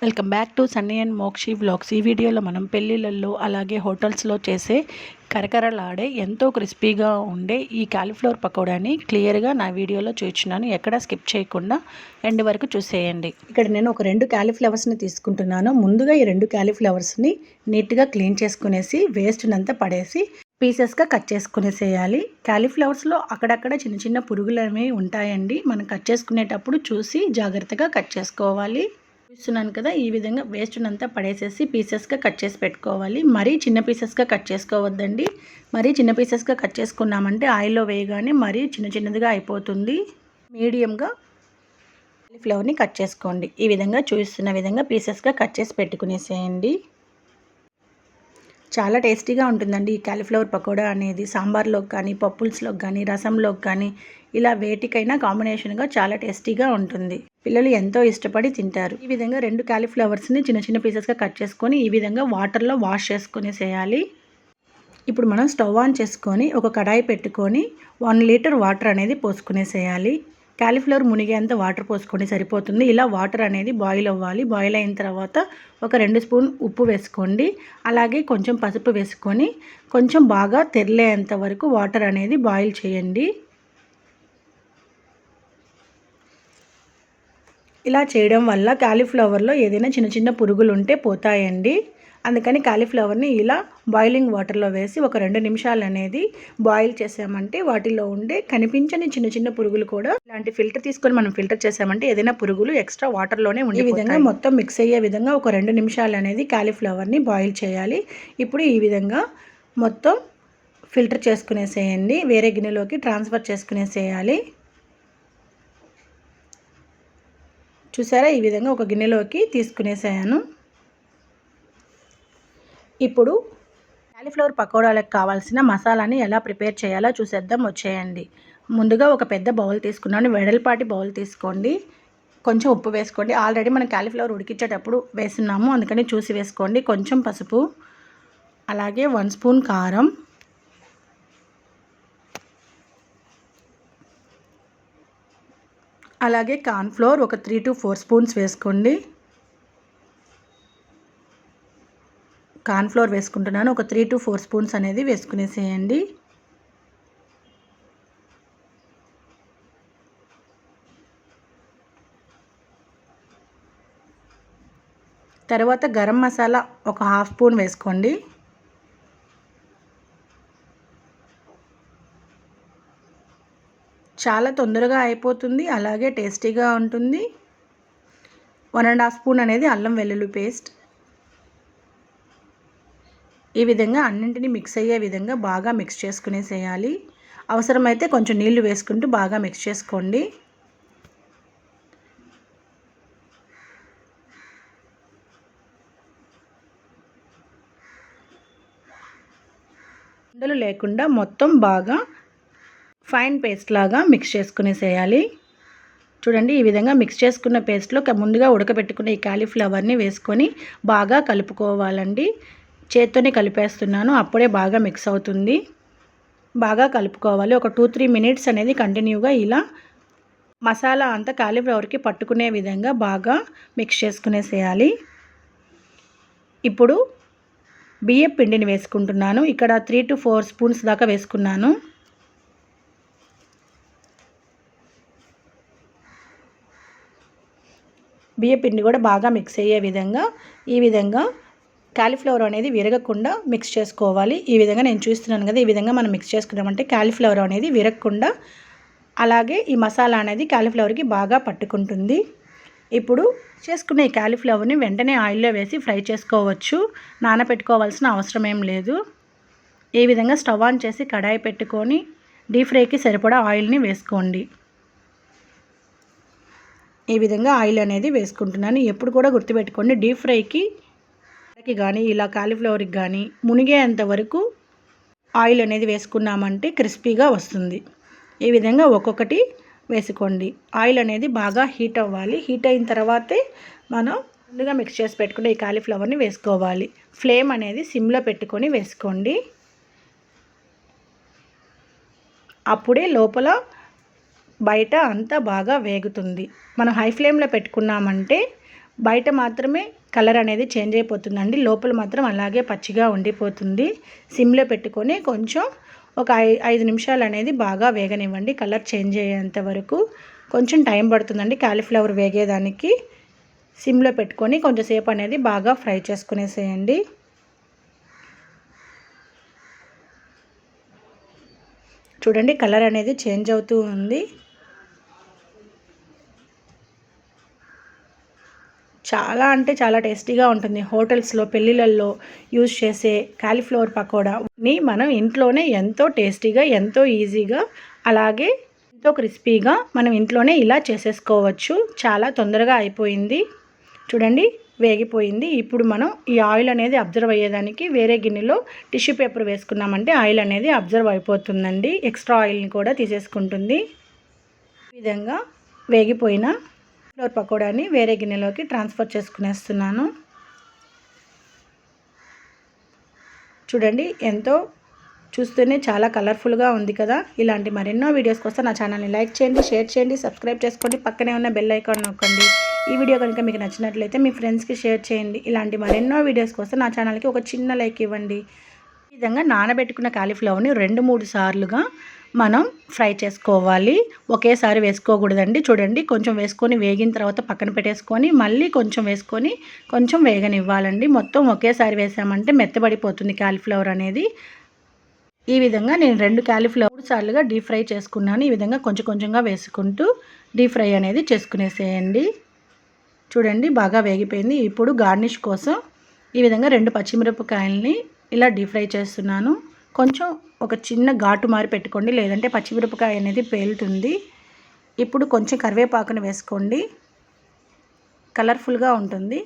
Welcome back to Sunny and Mokshi vlogs. ఈ వీడియోలో మనం పెళ్ళిళ్ళల్లో అలాగే హోటల్స్లో చేసే కరకరలాడే ఎంతో క్రిస్పీగా ఉండే ఈ కాలీఫ్లవర్ పకోడాని క్లియర్గా నా వీడియోలో చూపించినాను. ఎక్కడ స్కిప్ చేయకుండా ఎండ్ వరకు చూసేయండి. ఇక్కడ నేను ఒక 2 కాలీఫ్లవర్స్ని తీసుకుంటున్నాను. ముందుగా ఈ 2 కాలీఫ్లవర్స్ని నీట్గా క్లీన్ చేసుకునేసి వేస్ట్నంతా పడేసి పీసెస్గా కట్ చేసుకునేసేయాలి. కాలీఫ్లవర్స్లో అక్కడక్కడ చిన్న చిన్న పురుగులు అనేవి ఉంటాయండి. మనం కట్ చేసుకునేటప్పుడు చూసి జాగ్రత్తగా కట్ చేసుకోవాలి. చూస్తున్నాను కదా, ఈ విధంగా వేస్ట్నంతా పడేసేసి పీసెస్గా కట్ చేసి పెట్టుకోవాలి. మరీ చిన్న పీసెస్గా కట్ చేసుకోవద్దండి. మరీ చిన్న పీసెస్గా కట్ చేసుకున్నామంటే ఆయిల్లో వేయగానే మరీ చిన్నదిగా అయిపోతుంది. మీడియంగా కాలీఫ్లవర్ని కట్ చేసుకోండి. ఈ విధంగా చూస్తున్న విధంగా పీసెస్గా కట్ చేసి పెట్టుకునేసేయండి. చాలా టేస్టీగా ఉంటుందండి ఈ కాలీఫ్లవర్ పకోడా అనేది. సాంబార్లోకి కానీ, పప్పుల్స్లోకి కానీ, రసంలోకి కానీ ఇలా వేటికైనా కాంబినేషన్గా చాలా టేస్టీగా ఉంటుంది. పిల్లలు ఎంతో ఇష్టపడి తింటారు. ఈ విధంగా 2 కాలీఫ్లవర్స్ని చిన్న పీసెస్గా కట్ చేసుకొని ఈ విధంగా వాటర్లో వాష్ చేసుకునేసేయాలి. ఇప్పుడు మనం స్టవ్ ఆన్ చేసుకొని ఒక కడాయి పెట్టుకొని 1 లీటర్ వాటర్ అనేది పోసుకునేసేయాలి. కాలీఫ్లవర్ మునిగేంత వాటర్ పోసుకొని సరిపోతుంది. ఇలా వాటర్ అనేది బాయిల్ అవ్వాలి. బాయిల్ అయిన తర్వాత ఒక 2 స్పూన్ ఉప్పు వేసుకోండి. అలాగే కొంచెం పసుపు వేసుకొని కొంచెం బాగా తెరలేంత వరకు వాటర్ అనేది బాయిల్ చేయండి. ఇలా చేయడం వల్ల కాలీఫ్లవర్లో ఏదైనా చిన్న పురుగులు ఉంటే పోతాయండి. అందుకని కాలీఫ్లవర్ని ఇలా బాయిలింగ్ వాటర్లో వేసి ఒక 2 నిమిషాలు అనేది బాయిల్ చేసామంటే వాటిలో ఉండే కనిపించని చిన్న పురుగులు కూడా ఇలాంటి ఫిల్టర్ తీసుకొని మనం ఫిల్టర్ చేసామంటే ఏదైనా పురుగులు ఎక్స్ట్రా వాటర్లోనే ఉండి ఈ విధంగా మొత్తం మిక్స్ అయ్యే విధంగా ఒక 2 నిమిషాలు అనేది కాలీఫ్లవర్ని బాయిల్ చేయాలి. ఇప్పుడు ఈ విధంగా మొత్తం ఫిల్టర్ చేసుకునేసేయండి. వేరే గిన్నెలోకి ట్రాన్స్ఫర్ చేసుకునేసేయాలి. చూసారా, ఈ విధంగా ఒక గిన్నెలోకి తీసుకునేసాను. ఇప్పుడు కాలీఫ్లవర్ పకోడాలకు కావాల్సిన మసాలాని ఎలా ప్రిపేర్ చేయాలో చూసేద్దాం, వచ్చేయండి. ముందుగా ఒక పెద్ద బౌల్ తీసుకున్నాను. వెడల్పాటి బౌల్ తీసుకోండి. కొంచెం ఉప్పు వేసుకోండి. ఆల్రెడీ మనం కాలీఫ్లవర్ ఉడికించేటప్పుడు వేస్తున్నాము, అందుకని చూసి వేసుకోండి. కొంచెం పసుపు, అలాగే 1 స్పూన్ కారం, అలాగే కార్న్ఫ్లోర్ ఒక 3 to 4 స్పూన్స్ వేసుకోండి. కార్న్ఫ్లోర్ వేసుకుంటున్నాను. ఒక 3 to 4 స్పూన్స్ అనేది వేసుకునేసేయండి. తర్వాత గరం మసాలా ఒక 1/2 స్పూన్ వేసుకోండి. చాలా తొందరగా అయిపోతుంది, అలాగే టేస్టీగా ఉంటుంది. 1.5 స్పూన్ అనేది అల్లం వెల్లుల్లి పేస్ట్. ఈ విధంగా అన్నింటినీ మిక్స్ అయ్యే విధంగా బాగా మిక్స్ చేసుకునేసేయాలి. అవసరమైతే కొంచెం నీళ్లు వేసుకుంటూ బాగా మిక్స్ చేసుకోండి. ఉండలు లేకుండా మొత్తం బాగా ఫైన్ పేస్ట్ లాగా మిక్స్ చేసుకునేసేయాలి. చూడండి, ఈ విధంగా మిక్స్ చేసుకున్న పేస్ట్లో ముందుగా ఉడకబెట్టుకున్న ఈ కాలీఫ్లవర్ని వేసుకొని బాగా కలుపుకోవాలండి. చేత్తోనే కలిపేస్తున్నాను, అప్పుడే బాగా మిక్స్ అవుతుంది. బాగా కలుపుకోవాలి. ఒక 2-3 మినిట్స్ అనేది కంటిన్యూగా ఇలా మసాలా అంతా కాలీఫ్లవర్కి పట్టుకునే విధంగా బాగా మిక్స్ చేసుకునేసేయాలి. ఇప్పుడు బియ్యం పిండిని వేసుకుంటున్నాను. ఇక్కడ 3 to 4 స్పూన్స్ దాకా వేసుకున్నాను. బియ్యం పిండి కూడా బాగా మిక్స్ అయ్యే విధంగా ఈ విధంగా కాలీఫ్లవర్ అనేది విరగకుండా మిక్స్ చేసుకోవాలి. ఈ విధంగా నేను చూస్తున్నాను కదా, ఈ విధంగా మనం మిక్స్ చేసుకున్నామంటే కాలీఫ్లవర్ అనేది విరగకుండా, అలాగే ఈ మసాలా అనేది కాలీఫ్లవర్కి బాగా పట్టుకుంటుంది. ఇప్పుడు చేసుకున్న ఈ కాలీఫ్లవర్ని వెంటనే ఆయిల్లో వేసి ఫ్రై చేసుకోవచ్చు. నానబెట్టుకోవాల్సిన అవసరం ఏం లేదు. ఈ విధంగా స్టవ్ ఆన్ చేసి కడాయి పెట్టుకొని డీప్ ఫ్రైకి సరిపడా ఆయిల్ని వేసుకోండి. ఈ విధంగా ఆయిల్ అనేది వేసుకుంటున్నాను. ఎప్పుడు కూడా గుర్తుపెట్టుకోండి, డీప్ ఫ్రైకి కానీ ఇలా కాలీఫ్లవర్కి కానీ మునిగేంత వరకు ఆయిల్ అనేది వేసుకున్నామంటే క్రిస్పీగా వస్తుంది. ఈ విధంగా ఒక్కొక్కటి వేసుకోండి. ఆయిల్ అనేది బాగా హీట్ అవ్వాలి. హీట్ అయిన తర్వాతే మనం ముందుగా మిక్స్ చేసి పెట్టుకుని ఈ కాలీఫ్లవర్ని వేసుకోవాలి. ఫ్లేమ్ అనేది సిమ్లో పెట్టుకొని వేసుకోండి. అప్పుడే లోపల బయట అంతా బాగా వేగుతుంది. మనం హై ఫ్లేమ్లో పెట్టుకున్నామంటే బయట మాత్రమే కలర్ అనేది చేంజ్ అయిపోతుందండి, లోపల మాత్రం అలాగే పచ్చిగా ఉండిపోతుంది. సిమ్లో పెట్టుకొని కొంచెం ఒక 5 నిమిషాలు అనేది బాగా వేగనివ్వండి. కలర్ చేంజ్ అయ్యేంత వరకు కొంచెం టైం పడుతుందండి కాలీఫ్లవర్ వేగేదానికి. సిమ్లో పెట్టుకొని కొంచెంసేపు అనేది బాగా ఫ్రై చేసుకునేసేయండి. చూడండి కలర్ అనేది చేంజ్ అవుతూ ఉంది. చాలా అంటే చాలా టేస్టీగా ఉంటుంది. హోటల్స్లో పెళ్ళిళ్ళల్లో యూజ్ చేసే కాలీఫ్లవర్ పకోడాని మనం ఇంట్లోనే ఎంతో టేస్టీగా, ఎంతో ఈజీగా, అలాగే ఎంతో క్రిస్పీగా మనం ఇంట్లోనే ఇలా చేసేసుకోవచ్చు. చాలా తొందరగా అయిపోయింది. చూడండి వేగిపోయింది. ఇప్పుడు మనం ఈ ఆయిల్ అనేది అబ్జర్వ్ అయ్యేదానికి వేరే గిన్నెలో టిష్యూ పేపర్ వేసుకున్నామంటే ఆయిల్ అనేది అబ్జర్వ్ అయిపోతుందండి. ఎక్స్ట్రా ఆయిల్ని కూడా తీసేసుకుంటుంది. ఈ విధంగా వేగిపోయిన ఫ్లవర్ పకోడాని వేరే గిన్నెలోకి ట్రాన్స్ఫర్ చేసుకునేస్తున్నాను. చూడండి ఎంతో చూస్తూనే చాలా కలర్ఫుల్గా ఉంది కదా. ఇలాంటి మరెన్నో వీడియోస్ కోసం నా ఛానల్ని లైక్ చేయండి, షేర్ చేయండి, సబ్స్క్రైబ్ చేసుకోండి, పక్కనే ఉన్న బెల్ ఐకాన్ నొక్కండి. ఈ వీడియో కనుక మీకు నచ్చినట్లయితే మీ ఫ్రెండ్స్కి షేర్ చేయండి. ఇలాంటి మరెన్నో వీడియోస్ కోసం నా ఛానల్కి ఒక చిన్న లైక్ ఇవ్వండి. ఈ విధంగా నానబెట్టుకున్న కాలీఫ్లవర్ని 2-3 సార్లుగా మనం ఫ్రై చేసుకోవాలి. ఒకేసారి వేసుకోకూడదండి. చూడండి కొంచెం వేసుకొని వేగిన తర్వాత పక్కన పెట్టేసుకొని మళ్ళీ కొంచెం వేసుకొని కొంచెం వేగనివ్వాలండి. మొత్తం ఒకేసారి వేసామంటే మెత్తబడిపోతుంది కాలీఫ్లవర్ అనేది. ఈ విధంగా నేను 2 కాలీఫ్లవర్ 3 సార్లుగా డీప్ ఫ్రై చేసుకున్నాను. ఈ విధంగా కొంచెం కొంచెంగా వేసుకుంటూ డీప్ ఫ్రై అనేది చేసుకునేసేయండి. చూడండి బాగా వేగిపోయింది. ఇప్పుడు గార్నిష్ కోసం ఈ విధంగా 2 పచ్చిమిరపకాయలని ఇలా డీప్ ఫ్రై చేస్తున్నాను. కొంచెం ఒక చిన్న ఘాటు మారి పెట్టుకోండి, లేదంటే పచ్చిమిరపకాయ అనేది పేలుతుంది. ఇప్పుడు కొంచెం కరివేపాకును వేసుకోండి, కలర్ఫుల్గా ఉంటుంది.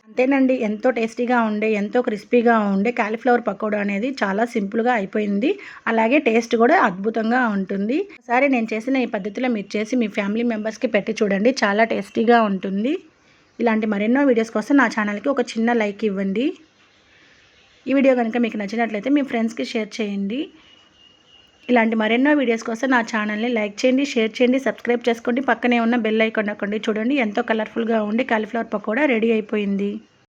అంతేనండి, ఎంతో టేస్టీగా ఉండే, ఎంతో క్రిస్పీగా ఉండే కాలీఫ్లవర్ పకోడా అనేది చాలా సింపుల్గా అయిపోయింది. అలాగే టేస్ట్ కూడా అద్భుతంగా ఉంటుంది. ఒకసారి నేను చేసిన ఈ పద్ధతిలో మీరు చేసి మీ ఫ్యామిలీ మెంబర్స్కి పెట్టి చూడండి, చాలా టేస్టీగా ఉంటుంది. ఇలాంటి మరెన్నో వీడియోస్ కోసం నా ఛానల్కి ఒక చిన్న లైక్ ఇవ్వండి. ఈ వీడియో కనుక మీకు నచ్చినట్లయితే మీ ఫ్రెండ్స్కి షేర్ చేయండి. ఇలాంటి మరెన్నో వీడియోస్ కోసం నా ఛానల్ని లైక్ చేయండి, షేర్ చేయండి, సబ్స్క్రైబ్ చేసుకోండి, పక్కనే ఉన్న బెల్ ఐకాన్ నొక్కండి. చూడండి ఎంతో కలర్ఫుల్గా ఉండి కాలీఫ్లవర్ పకోడా రెడీ అయిపోయింది.